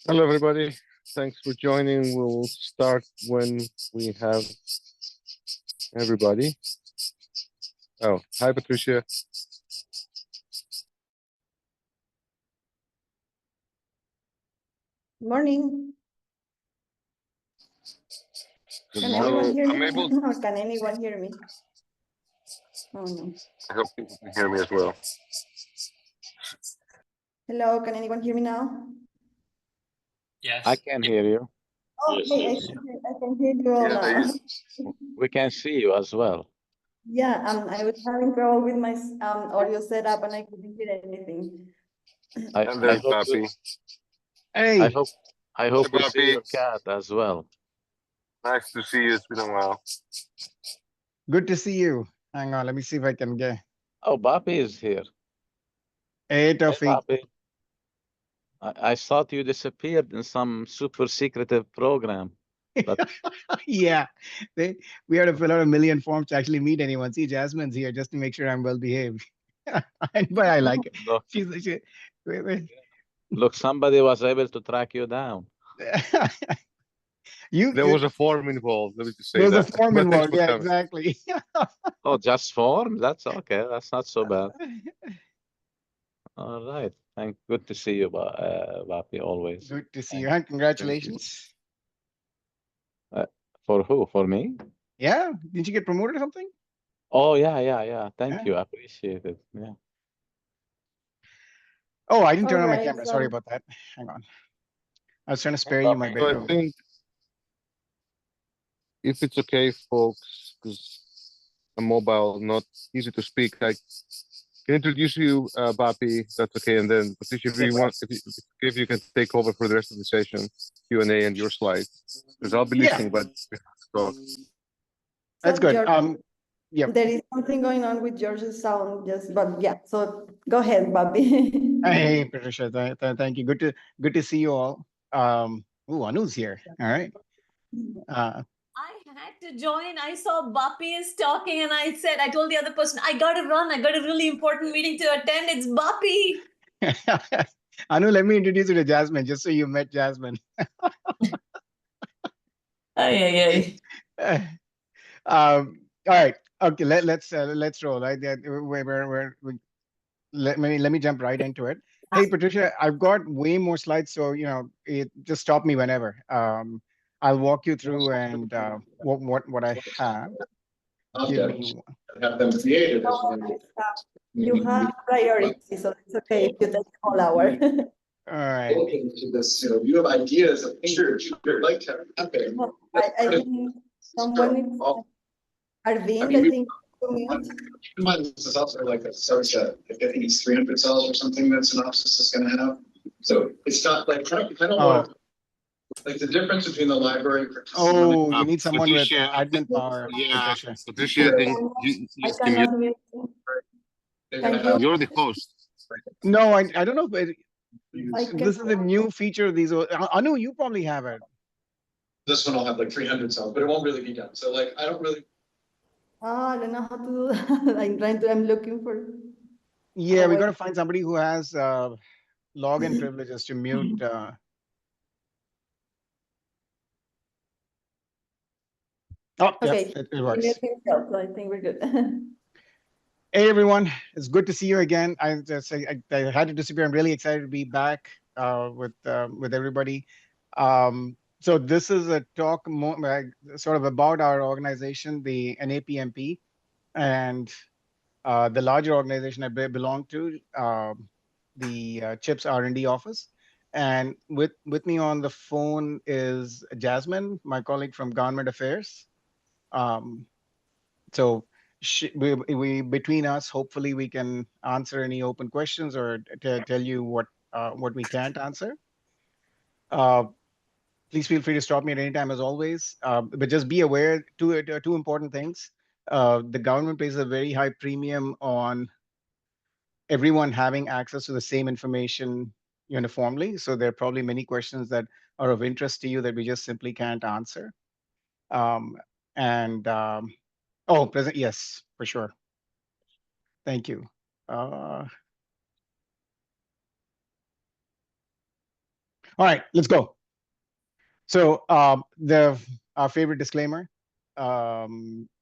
Hello, everybody. Thanks for joining. We'll start when we have everybody. Oh, hi, Patricia. Morning. Good Can morning. anyone hear I'm me? able. Or can anyone hear me? Oh no. I hope you can hear me as well. Hello, can anyone hear me now? Yes. I can hear you. Oh, Yes, hey, yes. I can hear you all now. We can see you as well. Yeah, I was having trouble with my audio setup and I couldn't hear anything. And there's Papi. Hey, I hope we Papi. see your cat as well. Nice to see you. It's been a while. good to see you. Hang on, let me see if I can get. Oh, Bapi is here. Hey, Hey, Tawfiq. Bapi. I thought you disappeared in some super secretive program. But Yeah, we had to fill out a million forms to actually meet anyone. See, Jasmine's here just to make sure I'm well behaved. But I like it. look, Wait. look, somebody was able to track you down. There was a form involved. Let me just say there was that. a form But thanks involved. for Yeah, coming. exactly. Oh, just form? That's okay. That's not so bad. All right. Good to see you, Bapi, always. Good to see you. And congratulations. For who? For me? Yeah, didn't you get promoted or something? Oh, yeah. Thank Yeah. you. I appreciate it. Yeah. Oh, I didn't turn on my Alright, camera. so- Sorry about that. Hang on. I was trying to spare you my So I bedroom. think if it's okay, folks, because I'm mobile, not easy to speak, I can introduce you, Bapi. That's okay. And then, Patricia, if you want, if you can take over for the rest of the session, Q&A and your slides, because I'll be Yeah. listening, but so That's So good. George, Yep. there is something going on with George's sound, but yeah, so go ahead, Bobby. Hey, Patricia, thank you. Good to see you all. Anu's here. All right. I had to join. I saw Bapi is talking and I told the other person, I got to run. I got a really important meeting to attend. It's Bapi. Anu, let me introduce you to Jasmine, just so you met Jasmine. Ay. All right. Okay, let's roll. Right? Let me jump right into it. Hey, Patricia, I've got way more slides, so just stop me whenever. I'll walk you through and what I have. Give me one. Have them created. You have priority, so it's okay if you take the whole hour. All right. Looking to this, you have ideas of things you'd like to happen. I think someone is Arvind, I think. This is also like a subset. I think it's 300 cells or something that Synopsys is going to have. So it's not like I don't want like the difference between the library. Oh, you need someone with Patricia, admin power. yeah, Patricia. Patricia, I think you're the host. No, I don't know if this is a new feature of these. Anu, you probably have it. This one will have like 300 cells, but it won't really be done. So like I don't really. I don't know how to do that. I'm looking for. Yeah, we got to find somebody who has login privileges to mute. Okay, yep, it works. So I think we're good. Hey everyone, it's good to see you again. I had to disappear. I'm really excited to be back with everybody. So this is a talk sort of about our organization, the NAPMP, and the larger organization I belong to, the CHIPS R&D office. And with me on the phone is Jasmine, my colleague from Government Affairs. So we between us, hopefully we can answer any open questions or tell you what we can't answer. Please feel free to stop me at any time, as always. But just be aware, two important things. The government places a very high premium on everyone having access to the same information uniformly. So there are probably many questions that are of interest to you that we just simply can't answer. Present, yes, for sure. Thank you. All right, let's go. So our favorite disclaimer.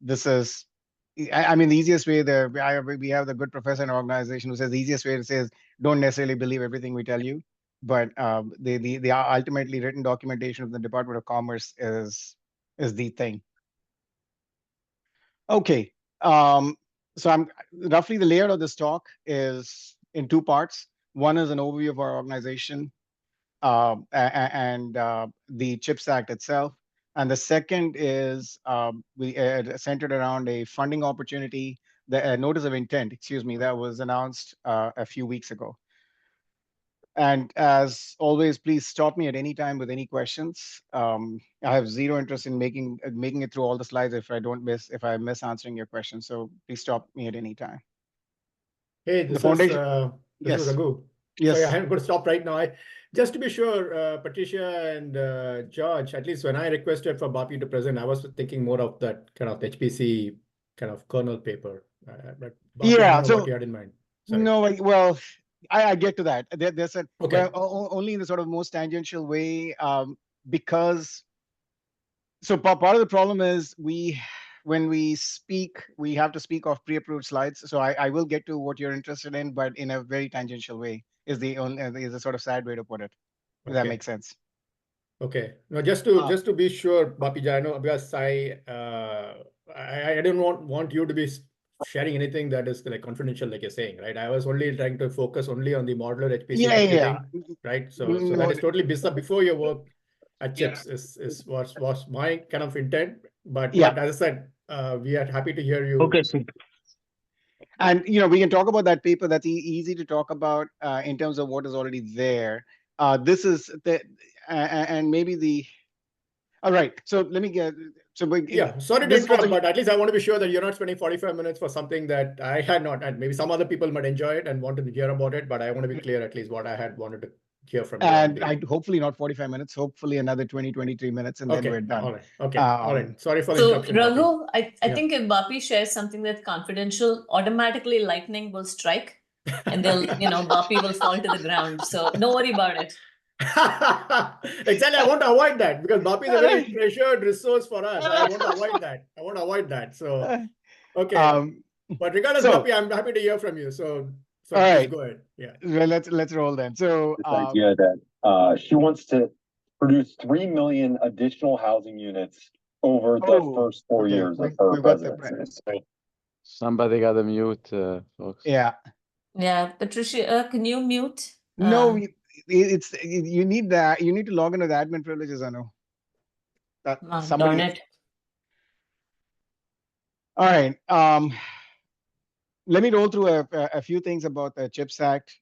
This is, I mean, the easiest way we have the good professor in our organization who says the easiest way to say is don't necessarily believe everything we tell you, but the ultimately written documentation of the Department of Commerce is the thing. Okay, so I'm roughly the layout of this talk is in two parts. One is an overview of our organization and the CHIPS Act itself. And the second is centered around a funding opportunity, the notice of intent, excuse me, that was announced a few weeks ago. And as always, please stop me at any time with any questions. I have zero interest in making it through all the slides if I miss answering your question. So please stop me at any time. Hey, The foundation. this is Yes. Raghu. Yes. Sorry, I'm going to stop right now. Just to be sure, Patricia and George, at least when I requested for Bapi to present, I was thinking more of that kind of HPC kind of kernel paper. But Bapi, I Yeah, don't know so what you had in mind. Sorry. no, well, I get to that. There's a Okay. well, only in the sort of most tangential way, because so part of the problem is when we speak, we have to speak off pre-approved slides. So I will get to what you're interested in, but in a very tangential way is a sort of sad way to put it. If that Okay. makes sense. Okay. No, just to be sure, Bapi, I know because I don't want you to be sharing anything that is like confidential, like you're saying, right? I was only trying to focus only on the modular HPC Yeah. thing, right? So that is totally before your work at Chips was my kind of intent. But Yeah. as I said, we are happy to hear you. Okay, so And we can talk about that paper. That's easy to talk about in terms of what is already there. This is and maybe the. All right. So let me get. So sorry to interrupt, but at least I want to be sure that you're not spending 45 minutes for something that I had not, and maybe some other people might enjoy it and want to hear about it. But I want to be clear at least what I had wanted to hear from you. And hopefully not 45 minutes. Hopefully another 23 minutes, and then we're done. All right. Okay. All right. Sorry for the So interruption. Raghu, I think if Bapi shares something that's confidential, automatically lightning will strike and they'll, Bapi will fall to the ground. So don't worry about it. Exactly. I want to avoid that because Bapi is a very treasured resource for us. I want to avoid that. So, okay. But regardless, Bapi, I'm happy to hear from you. So all please right. go ahead. Yeah. Well, let's roll then. So this idea that she wants to produce 3 million additional housing units over the first 4 years of her presidency. somebody got to mute, folks. Yeah. Yeah, Patricia, can you mute? No, you need that. You need to log into the admin privileges. I know. Darn it. All right. Let me roll through a few things about the CHIPS Act,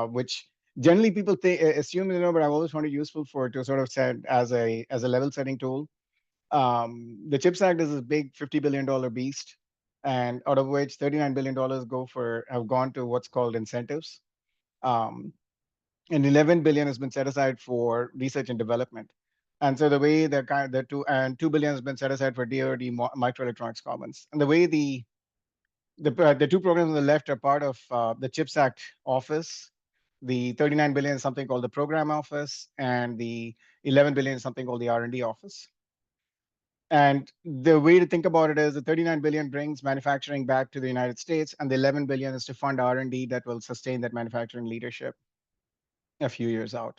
which generally people assume but I've always found it useful to sort of set as a level setting tool. The CHIPS Act is a big $50 billion beast, and out of which $39 billion have gone to what's called incentives. And 11 billion has been set aside for research and development. And so the way $2 billion has been set aside for DoD microelectronics commons. And the way the two programs on the left are part of the CHIPS Act office. The 39 billion is something called the program office, and the 11 billion is something called the R&D office. And the way to think about it is the 39 billion brings manufacturing back to the United States, and the 11 billion is to fund R&D that will sustain that manufacturing leadership a few years out.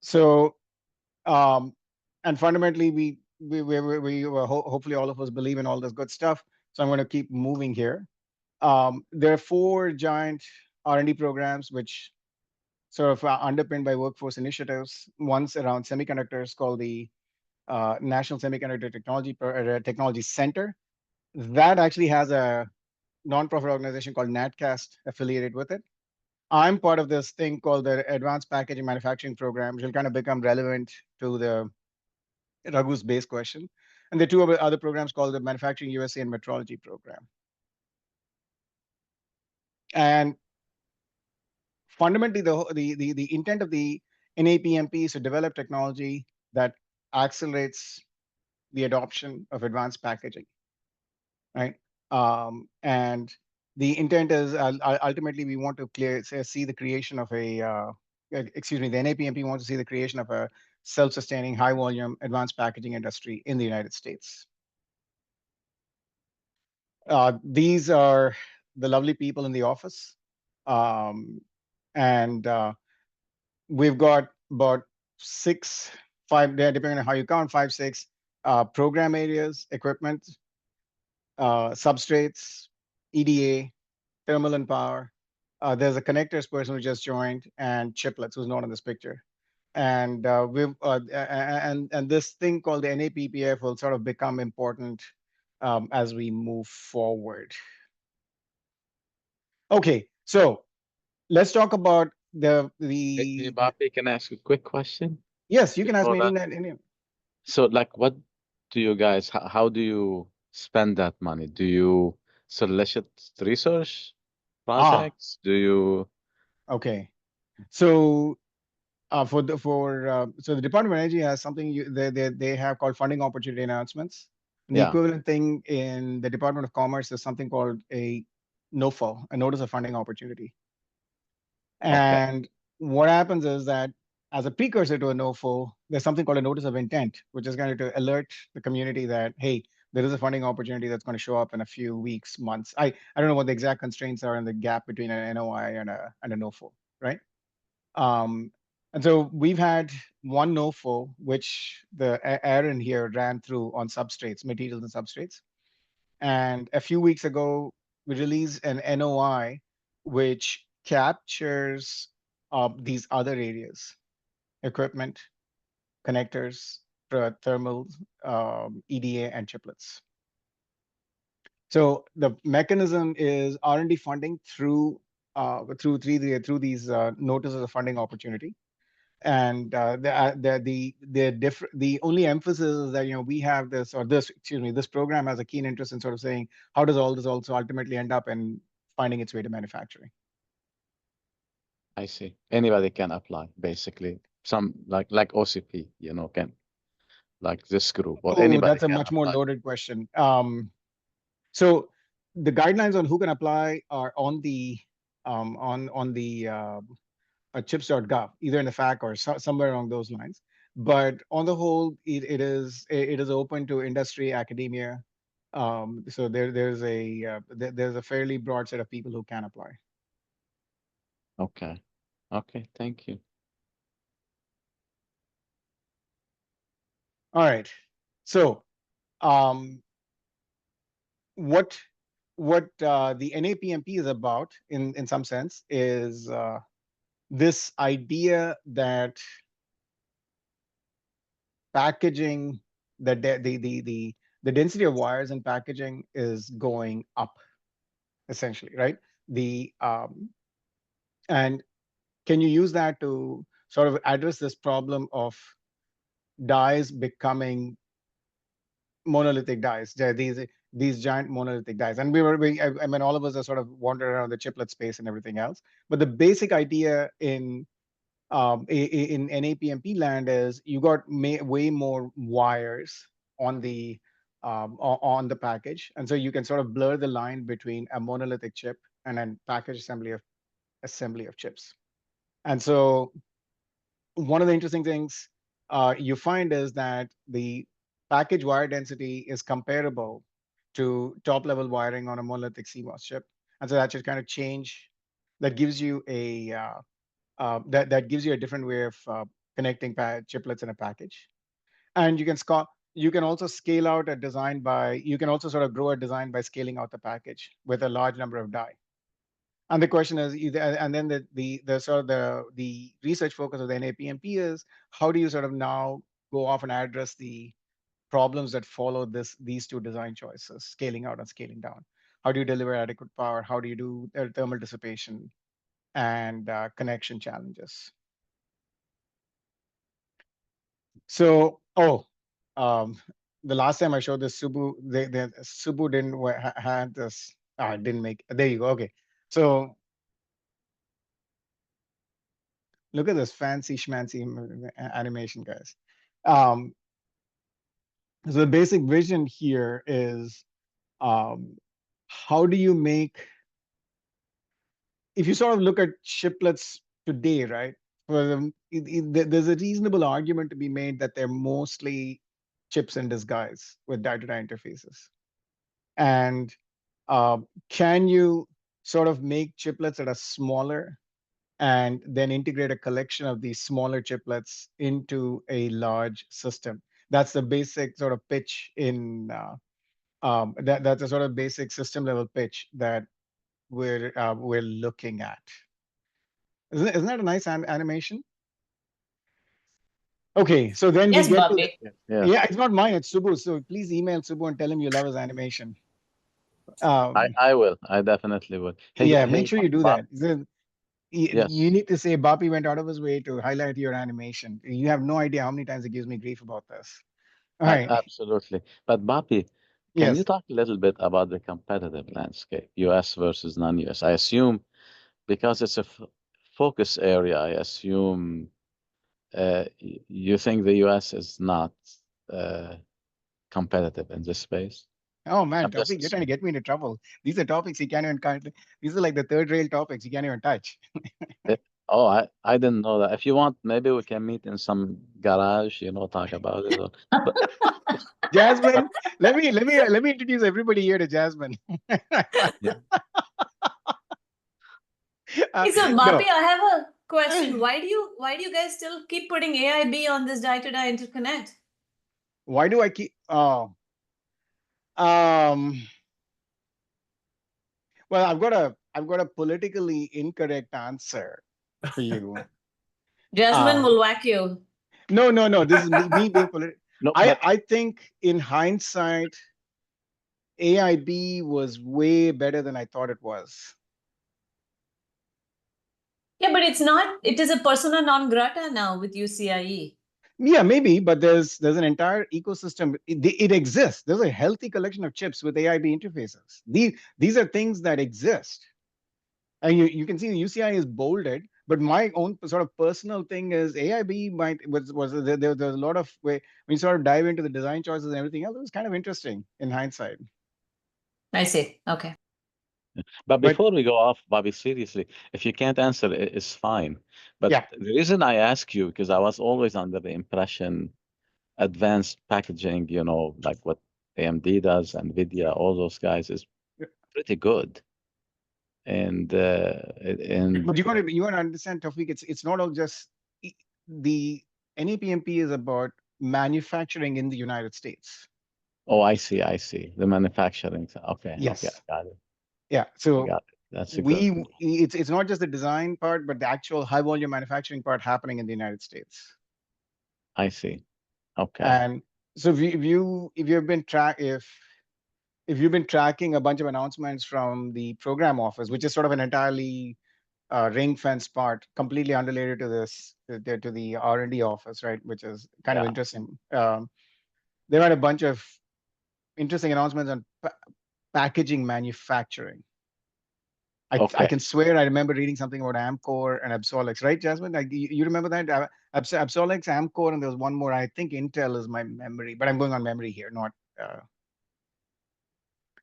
So, and fundamentally, we hopefully all of us believe in all this good stuff. So I'm going to keep moving here. There are 4 giant R&D programs which sort of are underpinned by workforce initiatives. One's around semiconductors called the National Semiconductor Technology Center. That actually has a nonprofit organization called NatCast affiliated with it. I'm part of this thing called the Advanced Packaging Manufacturing Program, which will kind of become relevant to the Raghu's base question. And the 2 other programs called the Manufacturing USA and Metrology Program. And fundamentally, the intent of the NAPMP is to develop technology that accelerates the adoption of advanced packaging, right? And the intent is ultimately we want to see the creation of a excuse me, the NAPMP wants to see the creation of a self-sustaining, high-volume, advanced packaging industry in the United States. These are the lovely people in the office. And we've got about 6, 5, depending on how you count, 5, 6 program areas, equipment, substrates, EDA, thermal and power. There's a connectors person who just joined, and Chiplets, who's not in this picture. And and this thing called the NAPPF will sort of become important as we move forward. Okay, so let's talk about Hey, Bobby, can I ask a quick question? Yes, you can ask Before me that? any. So, like, what do you guys, how do you spend that money? Do you solicit research projects? Do you? Okay, so so the Department of Energy has something they have called funding opportunity announcements. And the Yeah. equivalent thing in the Department of Commerce is something called a NOFO, a notice of funding opportunity. And what happens is that as a precursor to a NOFO, there's something called a notice of intent, which is going to alert the community that, hey, there is a funding opportunity that's going to show up in a few weeks, months. I don't know what the exact constraints are in the gap between an NOI and a NOFO, right? And so we've had one NOFO, which Aaron here ran through on substrates, materials and substrates. And a few weeks ago, we released an NOI, which captures these other areas, equipment, connectors, thermal, EDA, and chiplets. So the mechanism is R&D funding through these notices of funding opportunity. And the only emphasis is that we have this program has a keen interest in sort of saying, how does all this also ultimately end up in finding its way to manufacturing? I see. Anybody can apply, basically. Some like OCP, can, like this group, or anybody. That's a much more loaded question. So the guidelines on who can apply are on the chips.gov, either in the FAQ or somewhere along those lines. But on the whole, it is open to industry, academia. So there's a fairly broad set of people who can apply. Okay. Okay. Thank you. All right. So, what the NAPMP is about, in some sense, is this idea that packaging, the density of wires in packaging is going up, essentially, right? And can you use that to sort of address this problem of dies becoming monolithic dies, these giant monolithic dies? And I mean, all of us are sort of wandering around the chiplet space and everything else. But the basic idea in NAPMP land is you got way more wires on the package, and so you can sort of blur the line between a monolithic chip and then package assembly of chips. And so one of the interesting things you find is that the package wire density is comparable to top level wiring on a monolithic CMOS chip, and so that should kind of change. That gives you a that gives you a different way of connecting chiplets in a package. And you can also scale out a design you can also sort of grow a design by scaling out the package with a large number of die. And the question is, and then the sort of the research focus of the NAPMP is, how do you sort of now go off and address the problems that follow these two design choices, scaling out and scaling down? How do you deliver adequate power? How do you do thermal dissipation and connection challenges? So, the last time I showed this, Subu didn't had this. Didn't make. There you go. Okay, so look at this fancy schmancy animation, guys. So the basic vision here is, how do you make? If you sort of look at chiplets today, right? there's a reasonable argument to be made that they're mostly chips in disguise with die-to-die interfaces. And can you sort of make chiplets that are smaller and then integrate a collection of these smaller chiplets into a large system? That's the basic sort of pitch in that's a sort of basic system level pitch that we're looking at. Isn't that a nice animation? Okay, so then Yes, we get to Bobby. yeah, it's not mine, it's Subbu. So please email Subbu and tell him you love his animation. I will. I definitely will. Hey, Yeah, hey, make sure you do Bob, that. yes. You need to say Bapi went out of his way to highlight your animation. You have no idea how many times it gives me grief about this. All right. Absolutely. But Bapi, can Yes. you talk a little bit about the competitive landscape, US versus non-US? I assume because it's a focus area, I assume you think the US is not competitive in this space? Oh man, I'm just Taufik, you're trying to get me into trouble. These are topics you can't even these are like the third rail topics you can't even touch. Oh, I didn't know that. If you want, maybe we can meet in some garage, talk about it. But, Jasmine, let me introduce everybody here to Jasmine. yeah. Hey, so No. Bapi, I have a question. Why do you guys still keep putting AIB on this die-to-die interconnect? Why do I keep well, I've got a politically incorrect answer for you. Jasmine will whack you. No. This is me being political. No, but I think in hindsight, AIB was way better than I thought it was. Yeah, but it's not. It is a persona non grata now with UCIe. Yeah, maybe, but there's an entire ecosystem. It exists. There's a healthy collection of chips with AIB interfaces. These are things that exist. And you can see the UCI is bolded, but my own sort of personal thing is AIB there's a lot of when you sort of dive into the design choices and everything else, it was kind of interesting in hindsight. I see. Okay. But before we go off, Bobby, seriously, if you can't answer, it's fine. But yeah. The reason I ask you, because I was always under the impression advanced packaging, like what AMD does, NVIDIA, all those guys is pretty good. And But you want to understand, Taufik, it's not all just the NAPMP is about manufacturing in the United States. Oh, I see. The manufacturing. Okay. Yes. Okay, I got it. Yeah. So got it. That's a good. It's not just the design part, but the actual high volume manufacturing part happening in the United States. I see. Okay. And so if you've been if you've been tracking a bunch of announcements from the program office, which is sort of an entirely ring fence part, completely unrelated to this, to the R&D office, right? Which is kind of interesting. There are a bunch of interesting announcements on packaging manufacturing. I can swear I remember reading something about Amcor and Absolix, right, Jasmine? Like, you remember that? Absolix, Amcor, and there was one more. I think Intel is my memory, but I'm going on memory here, not.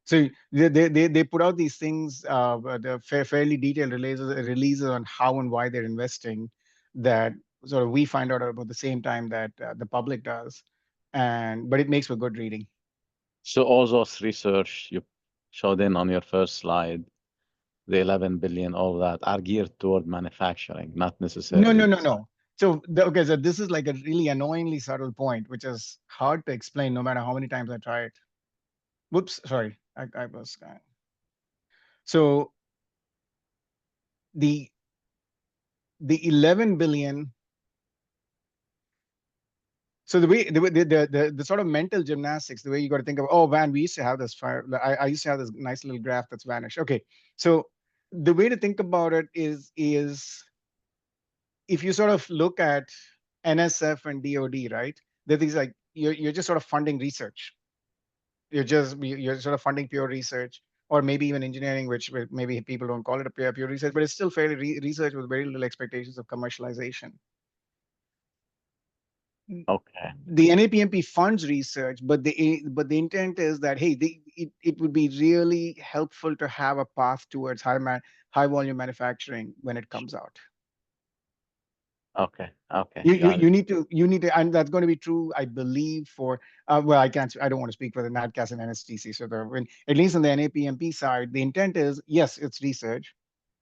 So they put out these things, fairly detailed releases on how and why they're investing, that sort of we find out about the same time that the public does, but it makes for good reading. So all those research you showed in on your first slide, the 11 billion, all that are geared toward manufacturing, not necessarily. No. So this is like a really annoyingly subtle point, which is hard to explain no matter how many times I try it. Whoops, sorry, I was. So the 11 billion. So the sort of mental gymnastics, the way you got to think of, oh man, we used to have this fire. I used to have this nice little graph that's vanished. Okay, so the way to think about it is if you sort of look at NSF and DoD, right? There these like you're just sort of funding research. You're sort of funding pure research, or maybe even engineering, which maybe people don't call it a pure research, but it's still fairly research with very little expectations of commercialization. Okay. The NAPMP funds research, but the intent is that, hey, it would be really helpful to have a path towards high volume manufacturing when it comes out. Okay. Okay. You need to, and that's going to be true, I believe, for well, I don't want to speak for the NatCas and NSTC. So at least on the NAPMP side, the intent is, yes, it's research,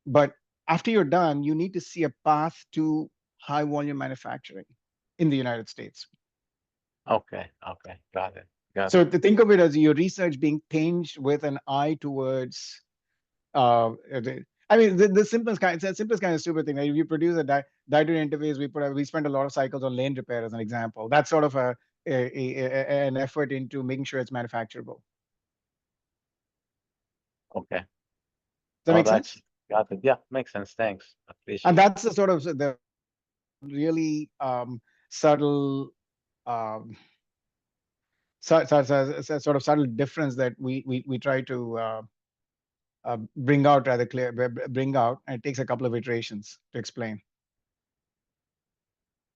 but after you're done, you need to see a path to high volume manufacturing in the United States. Okay. Okay. Got it. So to think of it as your research being tinged with an eye towards, I mean, the simplest kind of stupid thing. Like if you produce a diagonal interface, we spend a lot of cycles on lane repair as an example. That's sort of an effort into making sure it's manufacturable. Okay. Does that make sense? Got it. Yeah, makes sense. Thanks. Appreciate And that's the sort of the really subtle, sort of subtle difference that we try to bring out, rather clear, bring out, and it takes a couple of iterations to explain.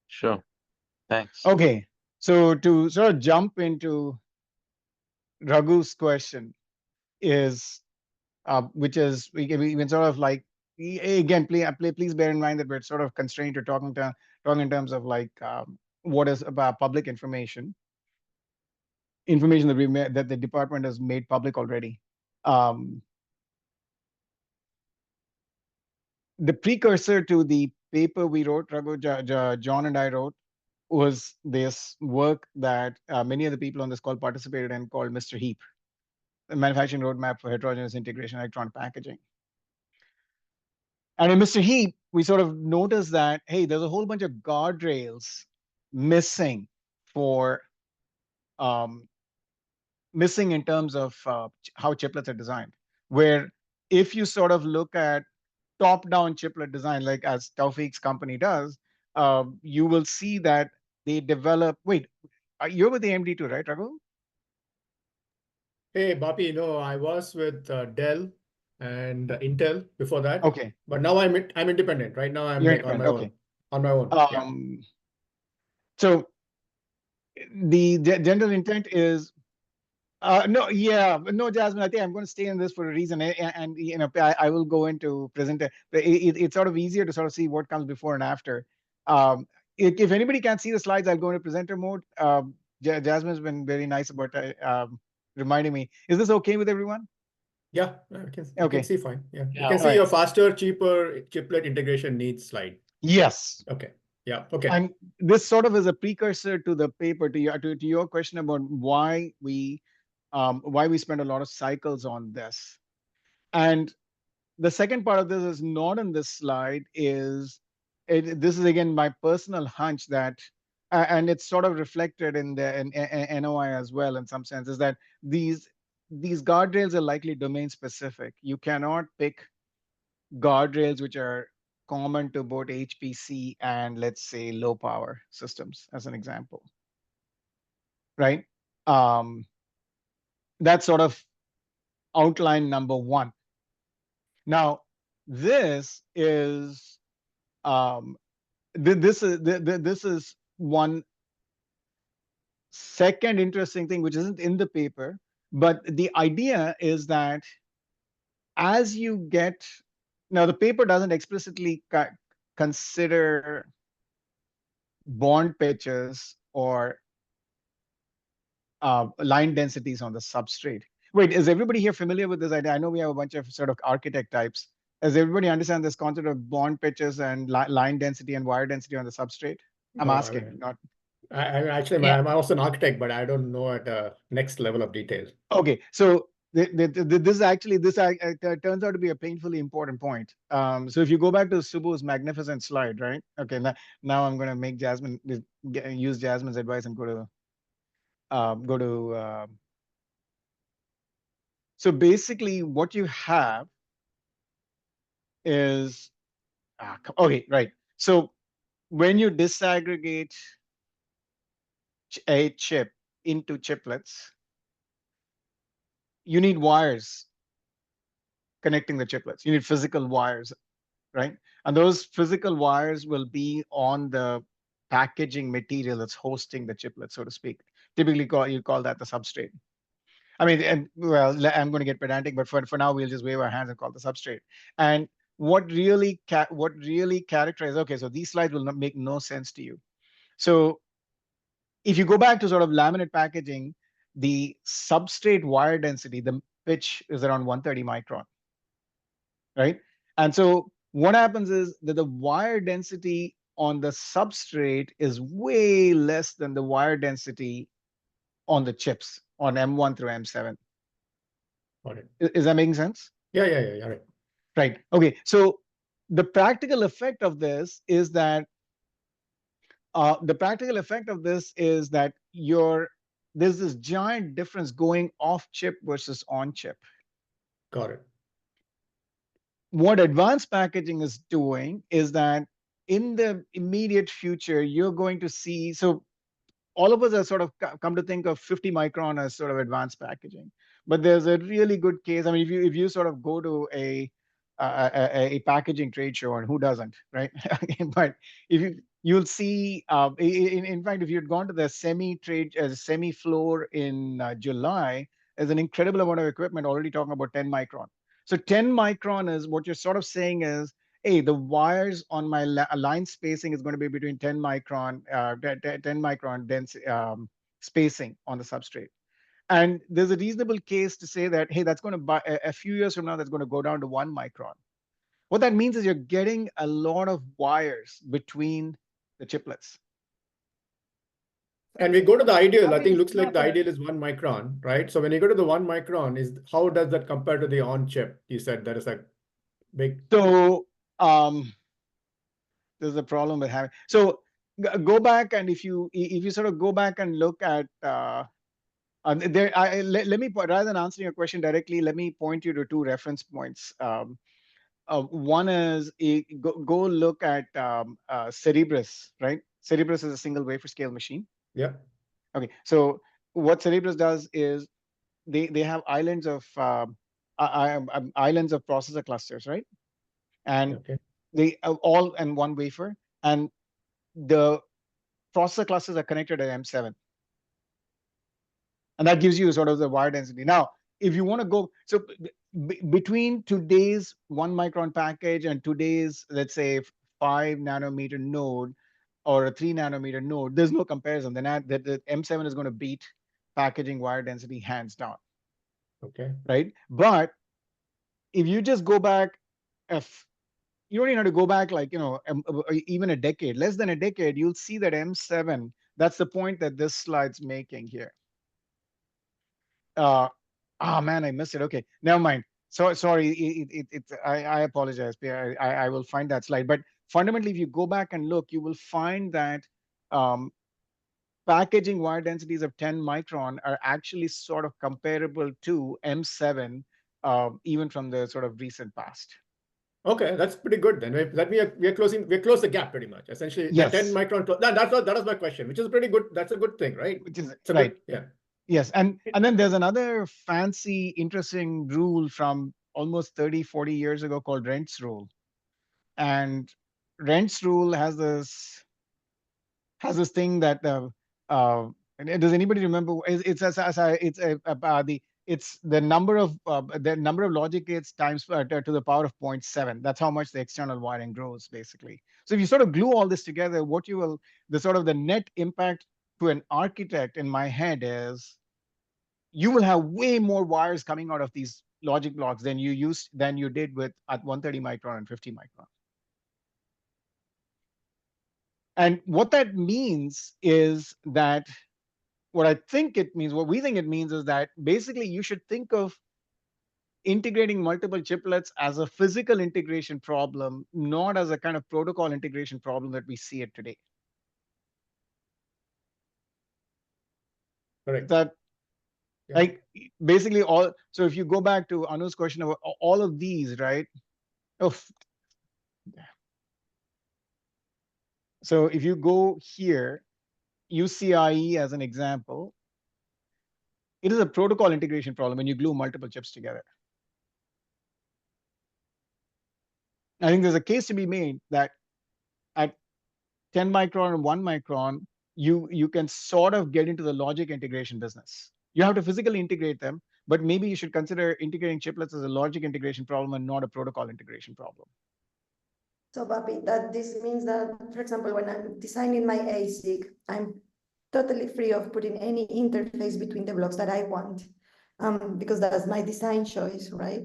Sure. Thanks. Okay, so to sort of jump into Raghu's question is, which is we can sort of like, again, please bear in mind that we're sort of constrained to talking in terms of like what is about public information that the department has made public already. The precursor to the paper we wrote, Raghu, John and I wrote, was this work that many of the people on this call participated in, called Mr. Heap, the Manufacturing Roadmap for Heterogeneous Integration Electronic Packaging. And in Mr. Heap, we sort of noticed that, hey, there's a whole bunch of guardrails missing missing in terms of how chiplets are designed, where if you sort of look at top-down chiplet design, like as Taufik's company does, you will see that they develop. Wait, you're with the AMD too, right, Raghu? Hey, Bapi, I was with Dell and Intel before that. Okay. But now I'm independent. Right now I'm You're like on my independent, own. On my own. So the general intent is, no, Jasmine, I think I'm going to stay in this for a reason, and I will go into presenter. It's sort of easier to sort of see what comes before and after. If anybody can't see the slides, I'll go into presenter mode. Jasmine's been very nice about reminding me. Is this okay with everyone? Yeah, I can see fine. Yeah, you can see right. your faster, cheaper chiplet integration needs slide. Yes. Okay. Yeah. Okay. And this sort of is a precursor to the paper, to your question about why we spend a lot of cycles on this. And the second part of this is not in this slide. This is again my personal hunch that, and it's sort of reflected in the NOI as well in some sense, is that these guardrails are likely domain specific. You cannot pick guardrails which are common to both HPC and, let's say, low power systems, as an example, right? That's sort of outline number one. Now, this is this is one second interesting thing which isn't in the paper, but the idea is that as you get, now the paper doesn't explicitly consider bond pitches or line densities on the substrate. Wait, is everybody here familiar with this idea? I know we have a bunch of sort of architect types. Does everybody understand this concept of bond pitches and line density and wire density on the substrate? I'm asking, not. I'm also an architect, but I don't know at a next level of detail. Okay, so this turns out to be a painfully important point. So if you go back to Subbu's magnificent slide, right? Okay, now I'm going to make use Jasmine's advice and go to. So basically, what you have is, okay, right. So when you disaggregate a chip into chiplets, you need wires connecting the chiplets. You need physical wires, right? And those physical wires will be on the packaging material that's hosting the chiplet, so to speak. Typically, you call that the substrate. I mean, and well, I'm going to get pedantic, but for now, we'll just wave our hands and call it the substrate. And what really characterizes, okay, so these slides will not make no sense to you. So if you go back to sort of laminate packaging, the substrate wire density, the pitch is around 130 micron, right? And so what happens is that the wire density on the substrate is way less than the wire density on the chips on M1 through M7. Got it. Is that making sense? Yeah, right. Right. Okay. So the practical effect of this is that there's this giant difference going off chip versus on chip. Got it. What advanced packaging is doing is that in the immediate future, you're going to see, so all of us are sort of come to think of 50 micron as sort of advanced packaging, but there's a really good case. I mean, if you sort of go to a packaging trade show, and who doesn't, right? But if you'll see, in fact, if you'd gone to the semi floor in July, there's an incredible amount of equipment already talking about 10 micron. So 10 micron is what you're sort of saying is, hey, the wires on my line spacing is going to be between 10 micron, 10 micron dense spacing on the substrate. And there's a reasonable case to say that, hey, that's going to buy a few years from now, that's going to go down to 1 micron. What that means is you're getting a lot of wires between the chiplets. And we go to the ideal. I think looks like the ideal is 1 micron, right? So when you go to the 1 micron, how does that compare to the on chip? You said there is a big. So there's a problem with having. So go back, and if you sort of go back and look at let me, rather than answering your question directly, let me point you to 2 reference points. One is go look at Cerebras, right? Cerebras is a single wafer scale machine. Yeah. Okay. So what Cerebras does is they have islands of processor clusters, right? And okay. They all in one wafer, and the processor clusters are connected to M7. And that gives you sort of the wire density. Now, if you want to go, so between today's 1 micron package and today's, let's say, 5 nanometer node or a 3 nanometer node, there's no comparison. Then the M7 is going to beat packaging wire density hands down. Okay. Right. But if you just go back, you don't even have to go back like, even a decade, less than a decade, you'll see that M7, that's the point that this slide's making here. Man, I missed it. Okay, never mind. So sorry, I apologize. I will find that slide. But fundamentally, if you go back and look, you will find that packaging wire densities of 10 micron are actually sort of comparable to M7, even from the sort of recent past. Okay, that's pretty good then. We closed the gap pretty much. Essentially, yes. 10 micron. That was my question, which is pretty good. That's a good thing, right? Which is right. Good, yeah. Yes, and then there's another fancy, interesting rule from almost 30, 40 years ago called Rent's rule. And Rent's rule has this thing that does anybody remember? It's the number of logic gates times to the power of 0.7. That's how much the external wiring grows, basically. So if you sort of glue all this together, what you will, the net impact to an architect in my head is you will have way more wires coming out of these logic blocks than you did with at 130 micron and 50 micron. And what that means is that what we think it means is that basically you should think of integrating multiple chiplets as a physical integration problem, not as a kind of protocol integration problem that we see it today. Correct. That, yeah. Like basically so if you go back to Anu's question of all of these, right? So if you go here, UCIe as an example, it is a protocol integration problem when you glue multiple chips together. I think there's a case to be made that at 10 micron and 1 micron, you can sort of get into the logic integration business. You have to physically integrate them, but maybe you should consider integrating chiplets as a logic integration problem and not a protocol integration problem. So, Bobby, that this means that, for example, when I'm designing my ASIC, I'm totally free of putting any interface between the blocks that I want, because that's my design choice, right?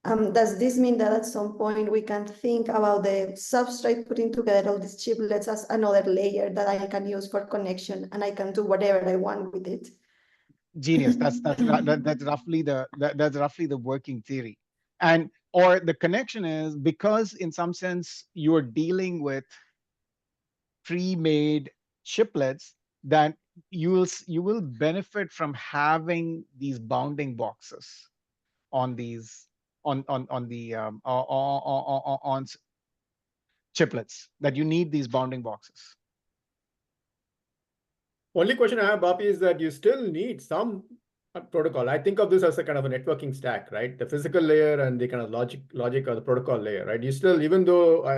Does this mean that at some point we can think about the substrate putting together all these chiplets as another layer that I can use for connection, and I can do whatever I want with it? Genius. That's roughly the working theory. And or the connection is because in some sense you're dealing with pre-made chiplets, that you will benefit from having these bounding boxes on these on chiplets, that you need these bounding boxes. Only question I have, Bapi, is that you still need some protocol. I think of this as a kind of a networking stack, right? The physical layer and the kind of logic or the protocol layer, right? You still, even though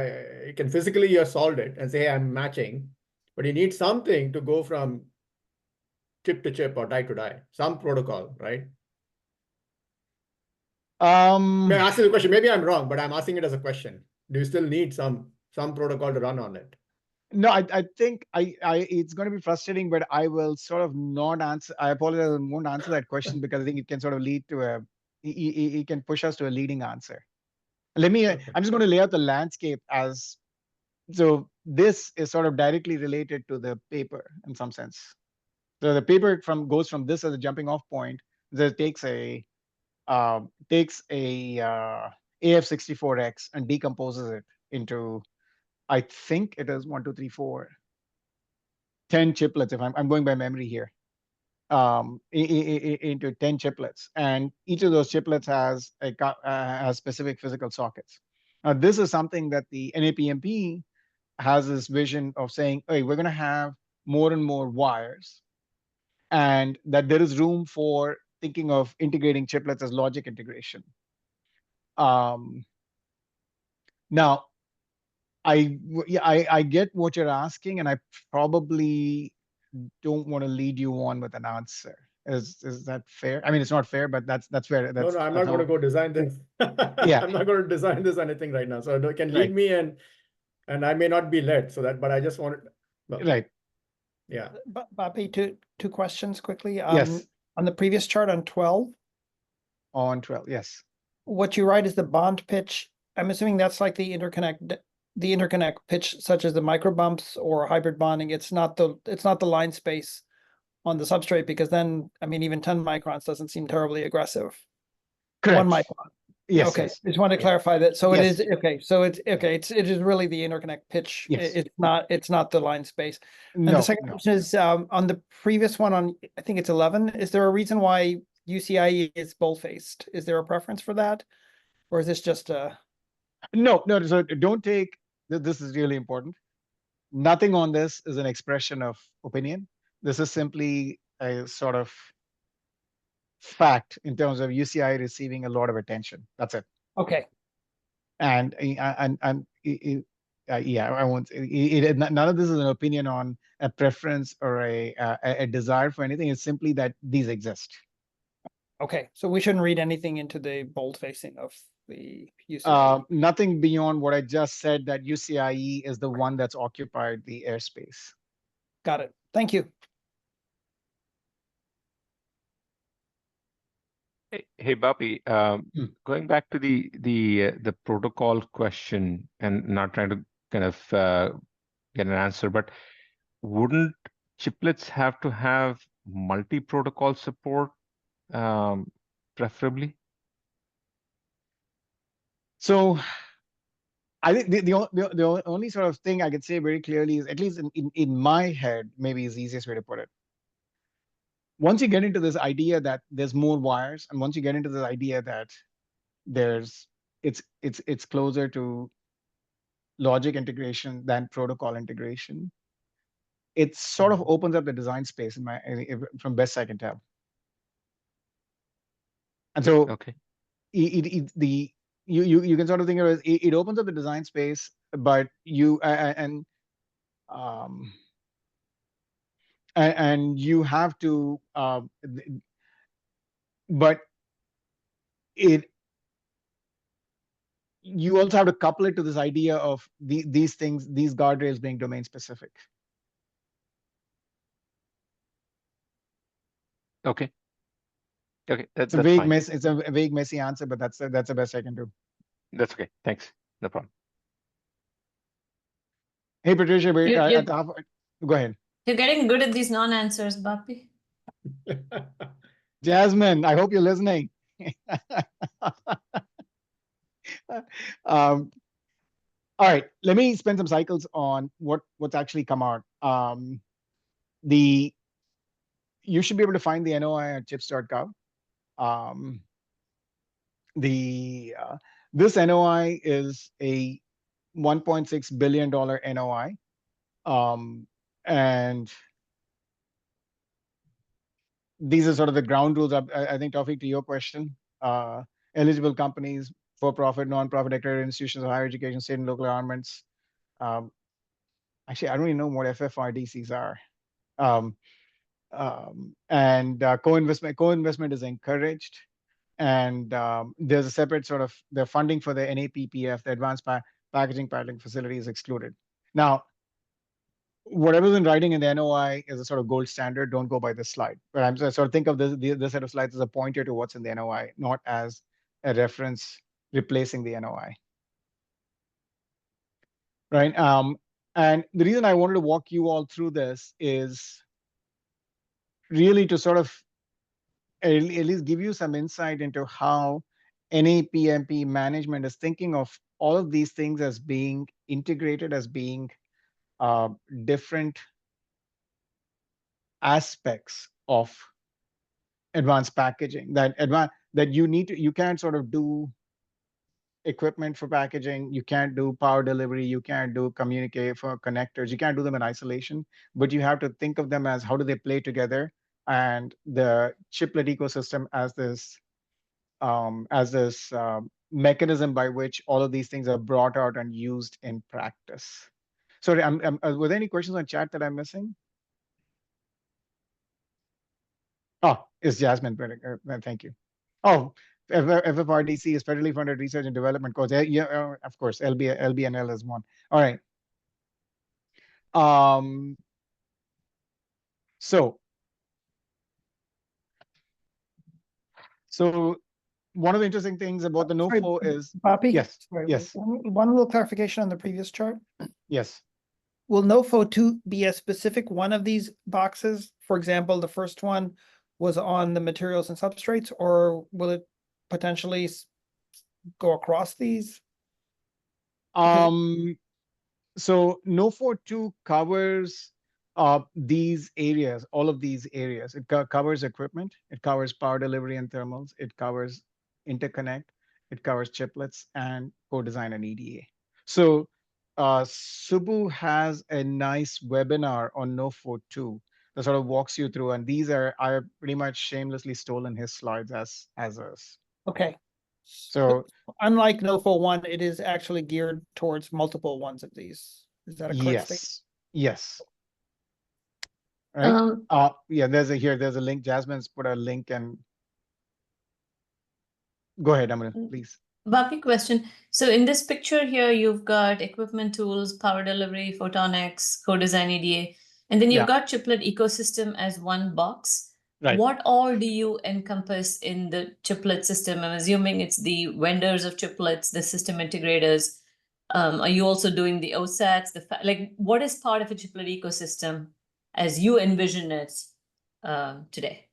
you can physically you solved it and say, hey, I'm matching, but you need something to go from chip to chip or die to die, some protocol, right? May I ask you the question? Maybe I'm wrong, but I'm asking it as a question. Do you still need some protocol to run on it? No, I think it's going to be frustrating, but I will sort of not answer. I apologize, I won't answer that question because I think it can sort of lead to it can push us to a leading answer. Let me, I'm just going to lay out the landscape as, so this is sort of directly related to the paper in some sense. So the paper goes from this as a jumping off point, that takes a AF64X and decomposes it into, I think it is 1, 2, 3, 4, 10 chiplets, if I'm going by memory here, into 10 chiplets. And each of those chiplets has has specific physical sockets. Now, this is something that the NAPMP has this vision of saying, hey, we're going to have more and more wires, and that there is room for thinking of integrating chiplets as logic integration. Now, I get what you're asking, and I probably don't want to lead you on with an answer. Is that fair? I mean, it's not fair, but that's fair. No, I'm not going to go design this. Yeah, I'm not going to design this anything right now. So it can lead me, and I may not be led. So that, but I just wanted. Well, right. Yeah. Bapi, two questions quickly. Yes. On the previous chart on 12. On 12, yes. What you write is the bond pitch. I'm assuming that's like the interconnect pitch, such as the micro bumps or hybrid bonding. It's not the line space on the substrate, because then, I mean, even 10 microns doesn't seem terribly aggressive. Correct. 1 micron. Yes. Okay. Yes. Just want to clarify that. So Yes. it is okay. So it is really the interconnect pitch. Yes. It's not the line space. And No, the second question is on the previous one, on I think it's 11. Is there a reason why UCIe is bold-faced? Is there a preference for that, or is this just a? No. So don't take this is really important. Nothing on this is an expression of opinion. This is simply a sort of fact in terms of UCI receiving a lot of attention. That's it. Okay. And yeah, I won't. None of this is an opinion on a preference or a desire for anything. It's simply that these exist. Okay, so we shouldn't read anything into the bold facing of the UCIe. Nothing beyond what I just said, that UCIe is the one that's occupied the airspace. Got it. Thank you. Hey, Bapi, going back to the protocol question and not trying to kind of get an answer, but wouldn't chiplets have to have multi-protocol support, preferably? So I think the only sort of thing I could say very clearly is, at least in my head, maybe is the easiest way to put it. Once you get into this idea that there's more wires, and once you get into this idea that it's closer to logic integration than protocol integration, it sort of opens up the design space from best I can tell. And so okay, you can sort of think of it as it opens up the design space, but you and you have to, but you also have to couple it to this idea of these things, these guardrails being domain specific. Okay. Okay, It's a that's vague, fine. it's a vague, messy answer, but that's the best I can do. That's okay. Thanks. No problem. Hey, Patricia, You- go ahead. You're getting good at these non-answers, Bapi. Jasmine, I hope you're listening. All right, let me spend some cycles on what's actually come out. You should be able to find the NOI at chips.gov. This NOI is a $1.6 billion NOI. And these are sort of the ground rules. I think, Tawfiq, to your question, eligible companies, for-profit, non-profit, accredited institutions of higher education, state and local governments. Actually, I don't even know what FFRDCs are. And co-investment is encouraged. And there's a separate sort of the funding for the NAPPF, the Advanced Packaging Paddling Facility, is excluded. Now, whatever's in writing in the NOI is a sort of gold standard. Don't go by this slide. But I'm sort of think of this set of slides as a pointer to what's in the NOI, not as a reference replacing the NOI. Right. And the reason I wanted to walk you all through this is really to sort of at least give you some insight into how NAPMP management is thinking of all of these things as being integrated, as being different aspects of advanced packaging that you can't sort of do equipment for packaging, you can't do power delivery, you can't do communicate for connectors, you can't do them in isolation, but you have to think of them as how do they play together, and the chiplet ecosystem as this mechanism by which all of these things are brought out and used in practice. Sorry, were there any questions on chat that I'm missing? Oh, it's Jasmine. Thank you. Oh, FFRDC is federally funded research and development course. Yeah, of course, LBNL is one. All right. So one of the interesting things about the NOFO is Bapi, yes, sorry, yes, one little clarification on the previous chart. yes. Will NOFO 2 be a specific one of these boxes? For example, the first one was on the materials and substrates, or will it potentially go across these? So NOFO 2 covers these areas, all of these areas. It covers equipment, it covers power delivery and thermals, it covers interconnect, it covers chiplets, and co-design and EDA. So Subbu has a nice webinar on NOFO 2 that sort of walks you through, and these are pretty much shamelessly stolen his slides as is. Okay. So unlike NOFO 1, it is actually geared towards multiple ones of these. Is that a correct statement? Yes. Right. Yeah, there's a link. Jasmine's put a link, and go ahead, Amrita, please. Bapi, question. So in this picture here, you've got equipment tools, power delivery, photonics, co-design EDA, and then you've got chiplet ecosystem as one box. Right. What all do you encompass in the chiplet system? I'm assuming it's the vendors of chiplets, the system integrators. Are you also doing the OSATs? Like, what is part of a chiplet ecosystem as you envision it today?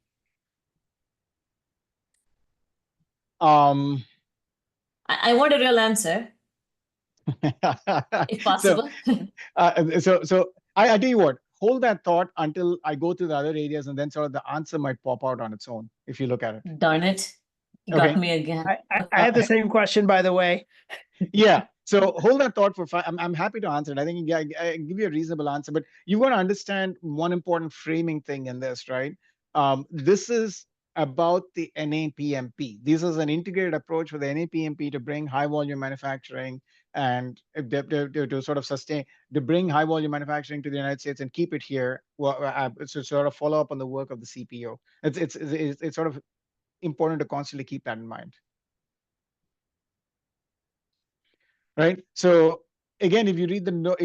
I want a real answer, if possible. So I tell you what, hold that thought until I go to the other areas, and then sort of the answer might pop out on its own if you look at it. Darn it. You got me again. I had the same question, by the way. Yeah. So hold that thought for 5. I'm happy to answer it. I think I give you a reasonable answer, but you want to understand one important framing thing in this, right? This is about the NAPMP. This is an integrated approach for the NAPMP to bring high volume manufacturing and to sort of to bring high volume manufacturing to the United States and keep it here. To sort of follow up on the work of the CPO. It's sort of important to constantly keep that in mind. right? So again, if you read the note,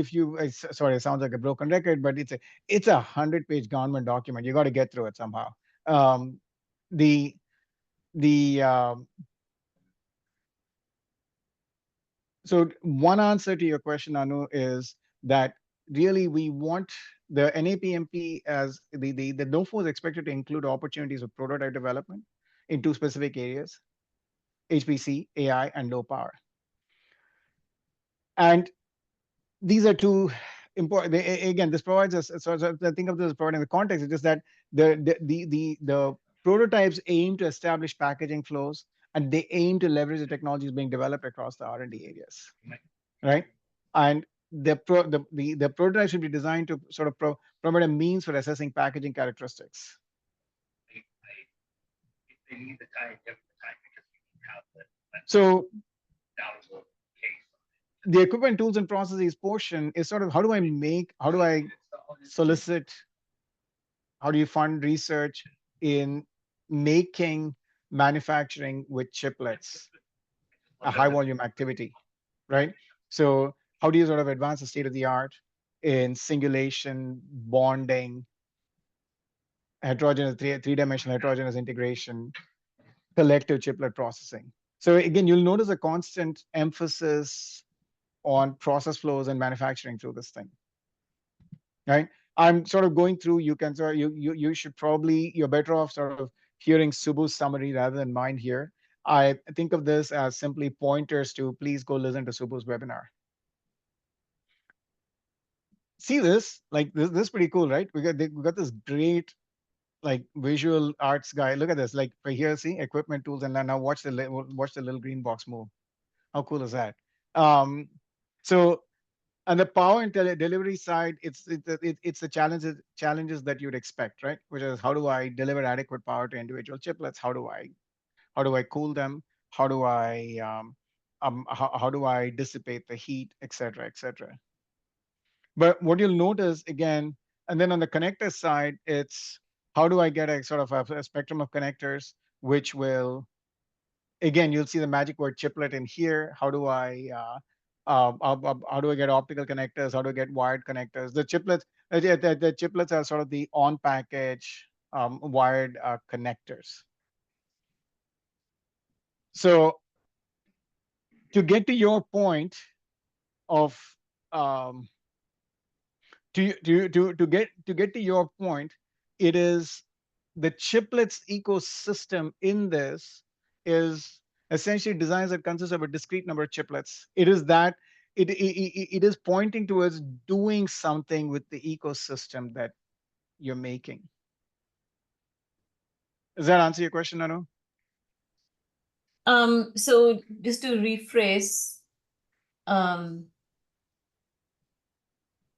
sorry, it sounds like a broken record, but it's a 100-page government document. You got to get through it somehow. So one answer to your question, Anu, is that really we want the NAPMP as the NOFO is expected to include opportunities of prototype development in 2 specific areas: HPC, AI, and low power. And these are 2 important. Again, this provides us. So I think of this as providing the context. It's just that the prototypes aim to establish packaging flows, and they aim to leverage the technologies being developed across the R&D areas, right? And the prototype should be designed to sort of provide a means for assessing packaging characteristics. So the equipment, tools, and processes portion is sort of how do I solicit, how do you fund research in making manufacturing with chiplets a high volume activity, right? So how do you sort of advance the state of the art in singulation, bonding, heterogeneous, three-dimensional heterogeneous integration, collective chiplet processing? So again, you'll notice a constant emphasis on process flows and manufacturing through this thing, right? I'm sort of going through, you can sort of, you should probably, you're better off sort of hearing Subbu's summary rather than mine here. I think of this as simply pointers to please go listen to Subbu's webinar. See this, like this is pretty cool, right? We got this great like visual arts guy. Look at this, like right here, see equipment, tools, and now watch the little green box move. How cool is that? So on the power and delivery side, it's the challenges that you'd expect, right? Which is how do I deliver adequate power to individual chiplets? How do I cool them? How do I dissipate the heat, et cetera, et cetera. But what you'll notice again, and then on the connector side, it's how do I get a sort of a spectrum of connectors, which will, again, you'll see the magic word chiplet in here. How do I get optical connectors? How do I get wired connectors? The chiplets are sort of the on-package wired connectors. So to get to your point of to get to your point, it is the chiplets ecosystem in this is essentially designs that consist of a discrete number of chiplets. It is that it is pointing towards doing something with the ecosystem that you're making. Does that answer your question, Anu? So just to rephrase,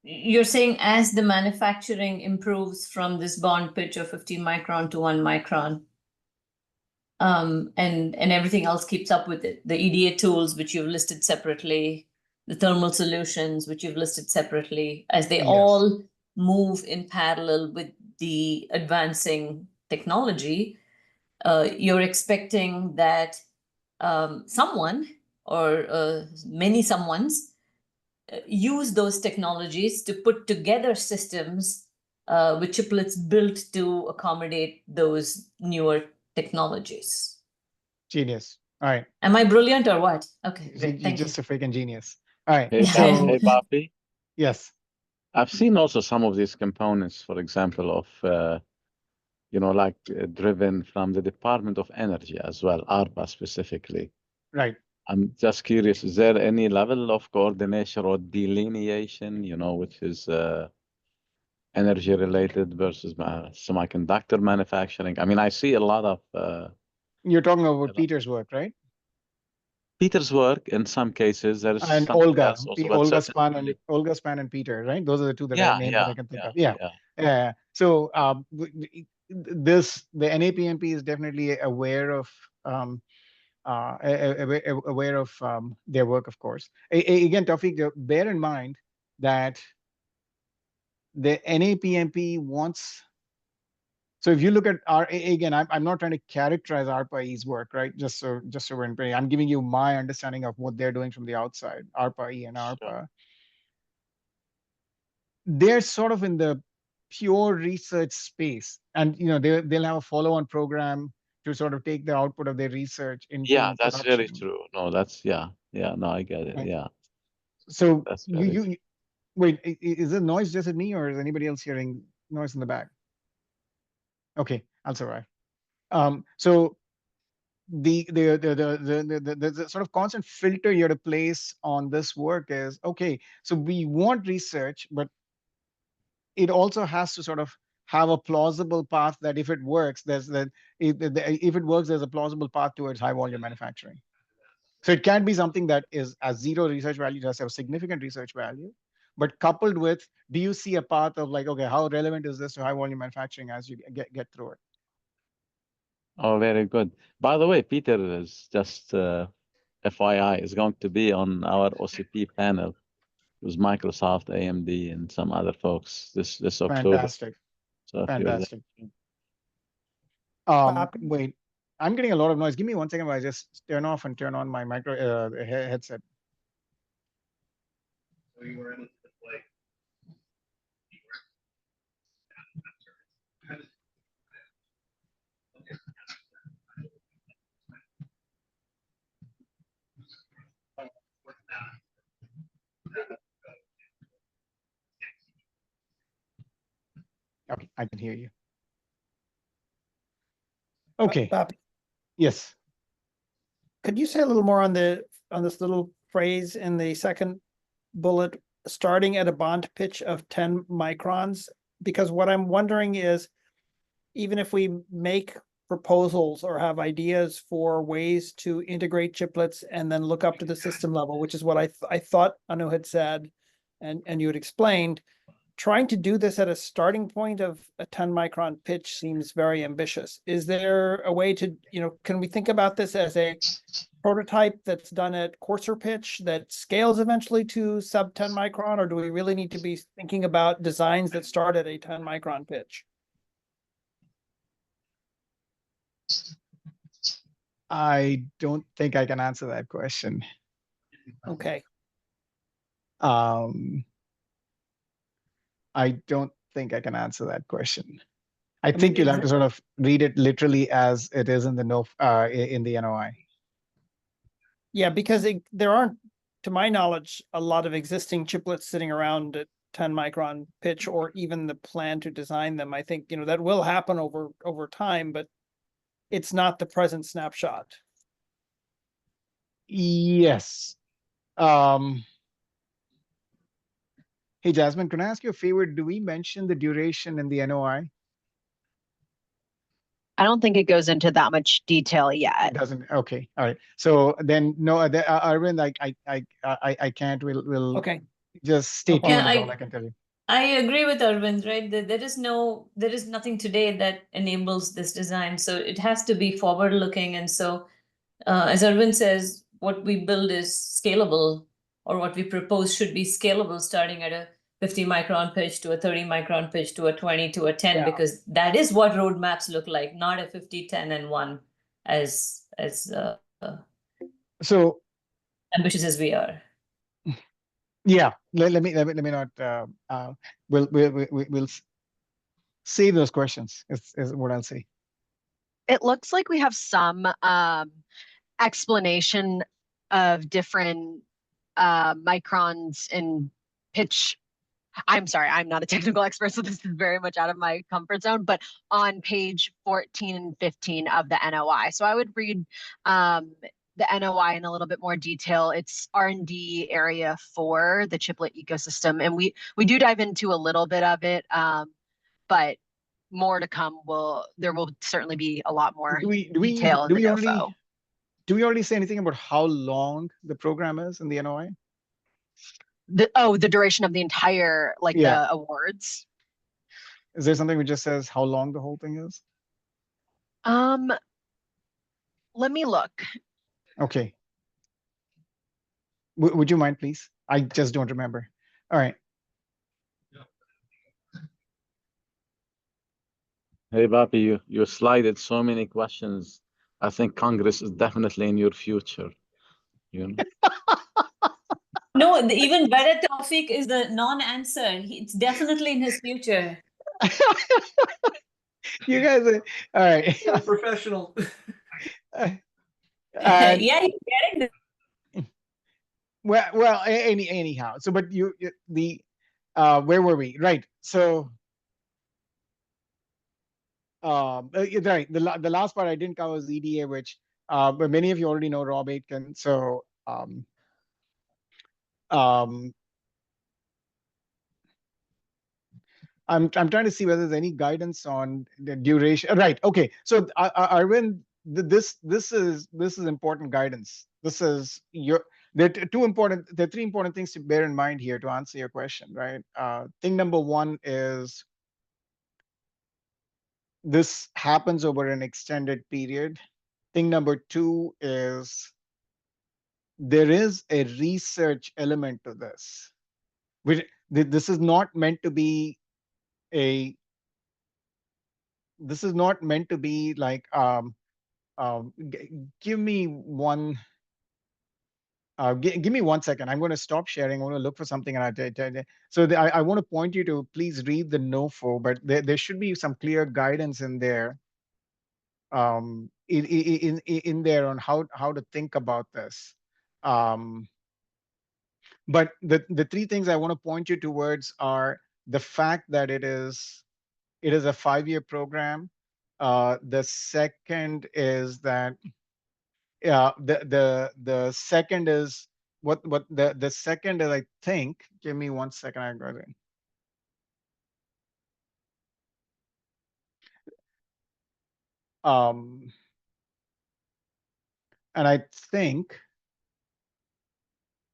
you're saying as the manufacturing improves from this bond pitch of 50 micron to 1 micron, and everything else keeps up with it, the EDA tools, which you've listed separately, the thermal solutions, which you've listed separately, as they all move in parallel with the advancing technology, you're expecting that someone or many someones use those technologies to put together systems with chiplets built to accommodate those newer technologies. Genius. All right. Am I brilliant or what? Okay, great. You're just a freaking genius. All right. Hey, hey, Bapi. Yes. I've seen also some of these components, for example, of driven from the Department of Energy as well, ARPA specifically. Right. I'm just curious, is there any level of coordination or delineation, which is energy related versus semiconductor manufacturing? I mean, I see a lot of... You're talking about Peter's work, right? Peter's work, in some cases, there is and Olga Span and Peter, right? Those are the two that I named that I can think of. Yeah. So the NAPMP is definitely aware of their work, of course. Again, Tawfiq, bear in mind that the NAPMP wants So if you look at again, I'm not trying to characterize ARPA-E's work, right? Just so we're in, I'm giving you my understanding of what they're doing from the outside, ARPA-E and ARPA. They're sort of in the pure research space, and they'll have a follow-on program to sort of take the output of their research into that's production. really true. No, that's no, I get it. Right. Yeah. So That's you wait, is the noise just at me, or is anybody else hearing noise in the back? Okay, I'll survive. So the sort of constant filter you have to place on this work is, okay, so we want research, but it also has to sort of have a plausible path that if it works, if it works, there's a plausible path towards high volume manufacturing. So it can't be something that is a zero research value, just have significant research value, but coupled with, do you see a path of like, okay, how relevant is this to high volume manufacturing as you get through it? Oh, very good. By the way, Peter is just FYI is going to be on our OCP panel with Microsoft, AMD, and some other folks this October. Fantastic. So if Fantastic. Bob? Wait, I'm getting a lot of noise. Give me 1 second while I just turn off and turn on my headset. So you were in the play. Okay, I can hear you. Okay. Bob, Yes. could you say a little more on this little phrase in the second bullet, starting at a bond pitch of 10 microns? Because what I'm wondering is, even if we make proposals or have ideas for ways to integrate chiplets and then look up to the system level, which is what I thought Anu had said, and you had explained, trying to do this at a starting point of a 10 micron pitch seems very ambitious. Is there a way to, can we think about this as a prototype that's done at coarser pitch that scales eventually to sub 10 micron, or do we really need to be thinking about designs that start at a 10 micron pitch? I don't think I can answer that question. Okay. I don't think I can answer that question. I think you'll have to sort of read it literally as it is in the NOI. Yeah, because there aren't, to my knowledge, a lot of existing chiplets sitting around at 10 micron pitch, or even the plan to design them. I think, that will happen over time, but it's not the present snapshot. Yes. Hey, Jasmine, can I ask you a favor? Do we mention the duration in the NOI? I don't think it goes into that much detail yet. It doesn't. Okay. All right. So then, no, Arvind, I can't. We'll okay. Just stay tuned. Yeah, is all I can tell you. I agree with Arvind, right? There is nothing today that enables this design. So it has to be forward looking. And so, as Arvind says, what we build is scalable, or what we propose should be scalable, starting at a 50 micron pitch to a 30 micron pitch to a 20 to a 10, because that is what roadmaps look like, not a 50, 10, and 1 as so ambitious as we are. Yeah, let me not. We'll save those questions. Is what I'll say. It looks like we have some explanation of different microns in pitch. I'm sorry, I'm not a technical expert, so this is very much out of my comfort zone, but on page 14 and 15 of the NOI. So I would read the NOI in a little bit more detail. It's R&D area for the chiplet ecosystem. And we do dive into a little bit of it, but more to come. There will certainly be a lot more detail in the info. Do we already say anything about how long the program is in the NOI? The duration of the entire, the awards. Is there something which just says how long the whole thing is? Let me look. Okay. Would you mind, please? I just don't remember. All right. Hey, Bapi, you slided so many questions. I think Congress is definitely in your future. You know? No, the even better topic is the non-answer. It's definitely in his future. You guys are all right. You're a professional. And Yeah, you're getting well, anyhow. So, but the where were we? Right. So, right. The last part I didn't cover is EDA, which but many of you already know Rob Aitken. So, I'm trying to see whether there's any guidance on the duration. Right. Okay. So, Arvind, this is important guidance. This is there are three important things to bear in mind here to answer your question, right? Thing number one is this happens over an extended period. Thing number two is there is a research element to this. This is not meant to be a this is not meant to be like give me one give me 1 second. I'm going to stop sharing. I'm going to look for something, and I want to point you to please read the NOFO, but there should be some clear guidance in there in there on how to think about this. But the three things I want to point you towards are the fact that it is a 5-year program. The second is that the second is what the second is, I think, give me 1 second, I got it. And I think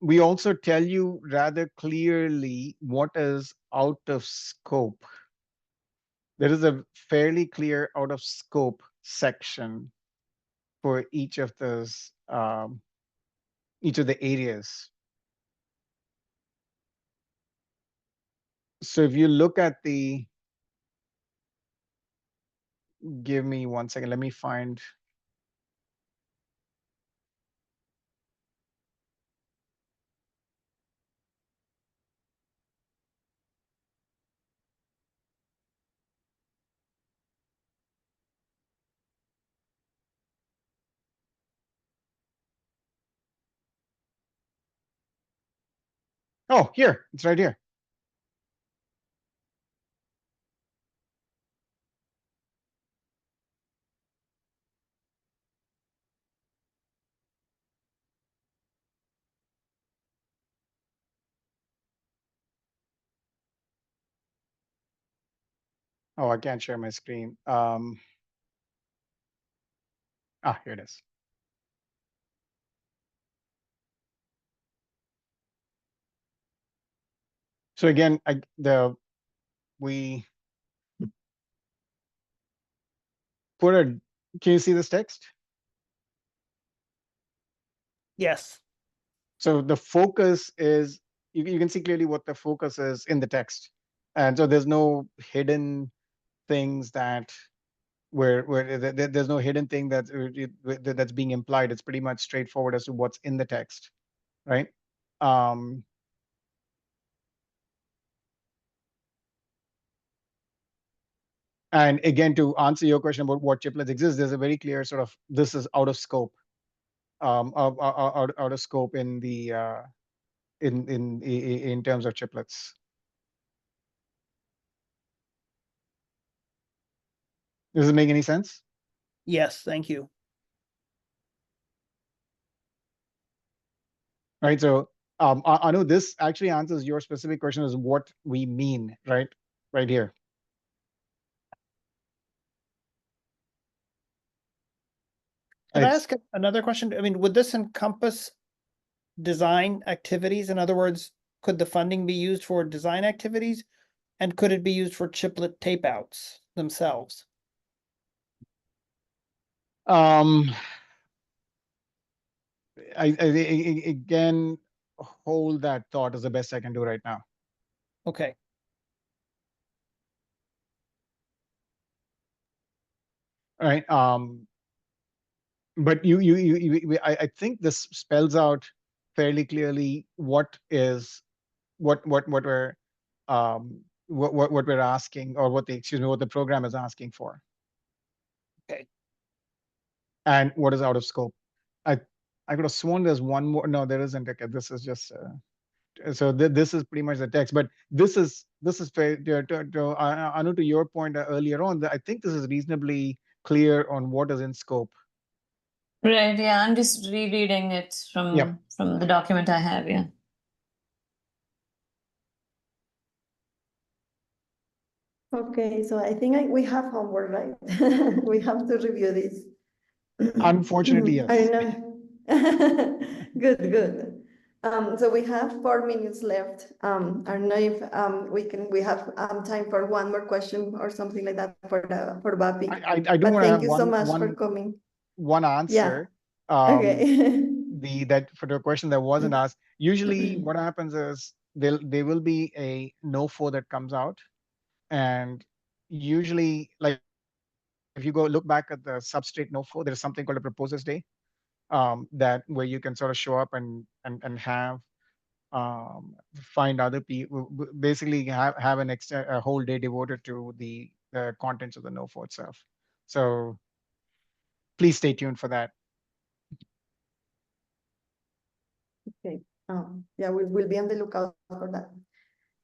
we also tell you rather clearly what is out of scope. There is a fairly clear out of scope section for each of those each of the areas. So if you look at the, give me 1 second, let me find. Oh, here, it's right here. Oh, I can't share my screen. Here it is. So again, we put a, can you see this text? Yes. So the focus is, you can see clearly what the focus is in the text. And so there's no hidden things that there's no hidden thing that's being implied. It's pretty much straightforward as to what's in the text, right? And again, to answer your question about what chiplets exist, there's a very clear sort of, this is out of scope, out of scope in the in terms of chiplets. Does it make any sense? Yes, thank you. Right. So I know this actually answers your specific question, is what we mean, right? Right here. Can I ask another question? I mean, would this encompass design activities? In other words, could the funding be used for design activities? And could it be used for chiplet tape outs themselves? I again, hold that thought is the best I can do right now. Okay. right? But I think this spells out fairly clearly what we're what we're asking, or what the program is asking for. Okay. And what is out of scope. I could have sworn there's one more. No, there isn't. Okay, this is just so this is pretty much the text, but this is fair. Anu, to your point earlier on, I think this is reasonably clear on what is in scope. Right, yeah, I'm just rereading it from the document I have, yeah. Okay, so I think we have homework, right? We have to review this. Unfortunately, yes. I know. Good. So we have 4 minutes left. I don't know if we have time for one more question or something like that for Bapi. I do want to have thank you so much for coming. One answer. Yeah. Okay. That for the question that wasn't asked. Usually, what happens is there will be a NOFO that comes out, and usually, like, if you go look back at the substrate NOFO, there's something called a proposers day, that where you can sort of show up and have find other people, basically have a whole day devoted to the contents of the NOFO itself. So please stay tuned for that. Okay. Yeah, we'll be on the lookout for that.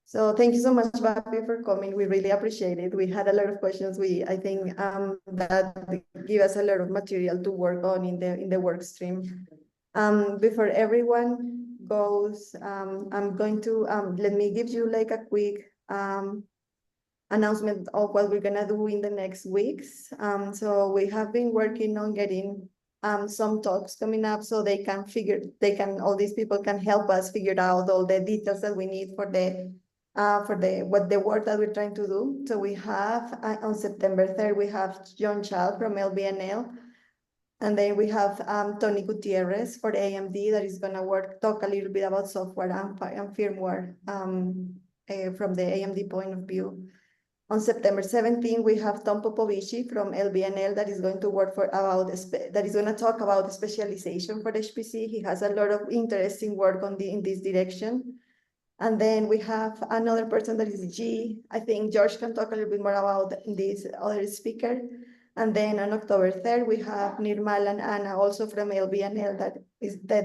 So thank you so much, Bapi, for coming. We really appreciate it. We had a lot of questions. I think that give us a lot of material to work on in the work stream. Before everyone goes, I'm going to let me give you like a quick announcement of what we're gonna do in the next weeks. So we have been working on getting some talks coming up, so all these people can help us figure out all the details that we need for the work that we're trying to do. So we have on September 3rd, we have John Child from LBNL. And then we have Tony Gutierrez for AMD that is gonna talk a little bit about software and firmware from the AMD point of view. On September 17th, we have Tom Popovici from LBNL that is going to talk about specialization for HPC. He has a lot of interesting work in this direction. And then we have another person that is G. I think George can talk a little bit more about this other speaker. And then on October 3rd, we have Nirmal and Anna also from LBNL that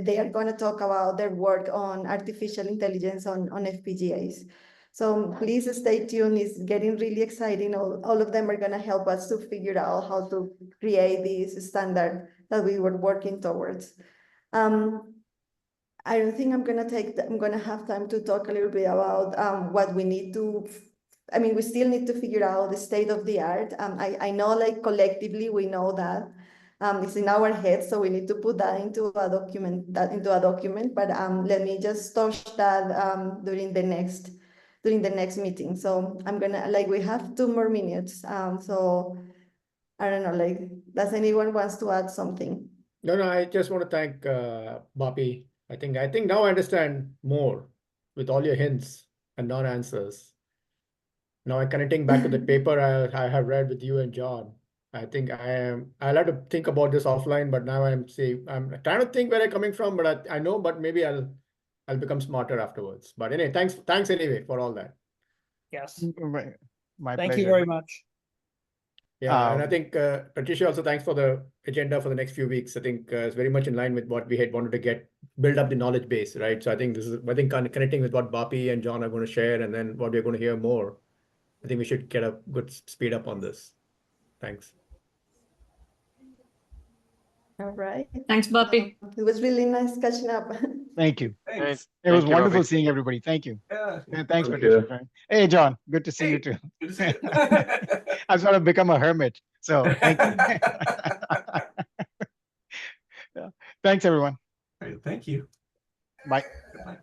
they are going to talk about their work on artificial intelligence on FPGAs. So please stay tuned. It's getting really exciting. All of them are going to help us to figure out how to create this standard that we were working towards. I don't think I'm gonna have time to talk a little bit about what we need to. I mean, we still need to figure out the state of the art. I know, like, collectively we know that it's in our heads, so we need to put that into a document. But let me just touch that during the next meeting. So I'm gonna, like, we have 2 more minutes. So I don't know, like, does anyone wants to add something? No, I just want to thank Bapi. I think now I understand more with all your hints and non-answers. Now I'm connecting back to the paper I have read with you and John. I think I'll have to think about this offline, but now I'm trying to think where I'm coming from, but I know, but maybe I'll become smarter afterwards. But anyway, thanks anyway for all that. Yes. My Thank pleasure. you very much. Yeah, and I think Patricia, also thanks for the agenda for the next few weeks. I think it's very much in line with what we had wanted to build up the knowledge base, right? So I think connecting with what Bapi and John are going to share, and then what we're going to hear more. I think we should get a good speed up on this. Thanks. All right. Thanks, Bapi. It was really nice catching up. Thank you. Thanks. It was wonderful Bapi. seeing everybody. Thank you. Yeah. And thanks, Thank Patricia. Hey, John, good to see you too. Good to see you. I've sort of become a hermit, so thank you. Yeah. Thanks, everyone. All right, thank you. Bye. Bye.